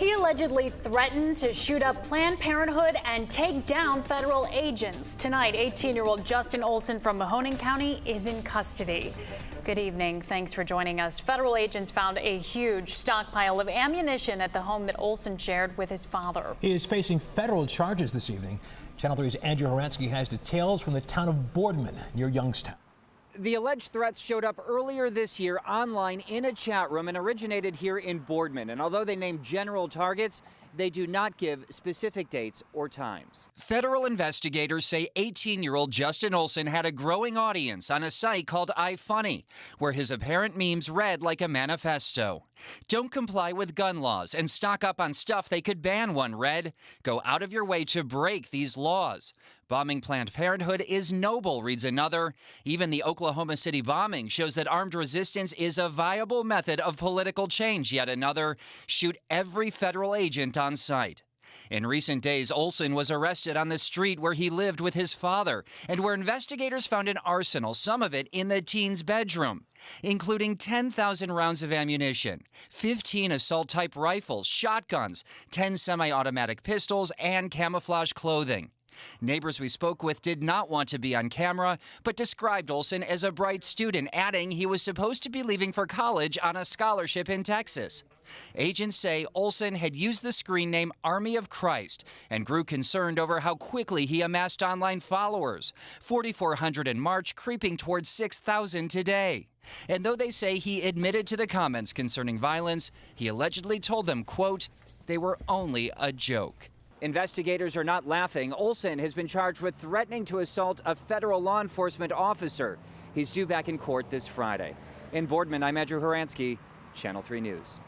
He allegedly threatened to shoot up Planned Parenthood and take down federal agents. Tonight, 18-year-old Justin Olson from Mahoning County is in custody. Good evening. Thanks for joining us. Federal agents found a huge stockpile of ammunition at the home that Olson shared with his father. He is facing federal charges this evening. Channel 3's Andrew Horansky has details from the town of Boardman near Youngstown. The alleged threats showed up earlier this year online in a chat room and originated here in Boardman. And although they named general targets, they do not give specific dates or times. Federal investigators say 18-year-old Justin Olson had a growing audience on a site called iFunny, where his apparent memes read like a manifesto. Don't comply with gun laws and stock up on stuff they could ban, one read. Go out of your way to break these laws. Bombing Planned Parenthood is noble, reads another. Even the Oklahoma City bombing shows that armed resistance is a viable method of political change, yet another. Shoot every federal agent on site. In recent days, Olson was arrested on the street where he lived with his father and where investigators found an arsenal, some of it in the teen's bedroom, including 10,000 rounds of ammunition, 15 assault-type rifles, shotguns, 10 semi-automatic pistols, and camouflage clothing. Neighbors we spoke with did not want to be on camera, but described Olson as a bright student, adding he was supposed to be leaving for college on a scholarship in Texas. Agents say Olson had used the screen name Army of Christ and grew concerned over how quickly he amassed online followers, 4,400 in March, creeping towards 6,000 today. And though they say he admitted to the comments concerning violence, he allegedly told them, quote, they were only a joke. Investigators are not laughing. Olson has been charged with threatening to assault a federal law enforcement officer. He's due back in court this Friday. In Boardman, I'm Andrew Horansky, Channel 3 News.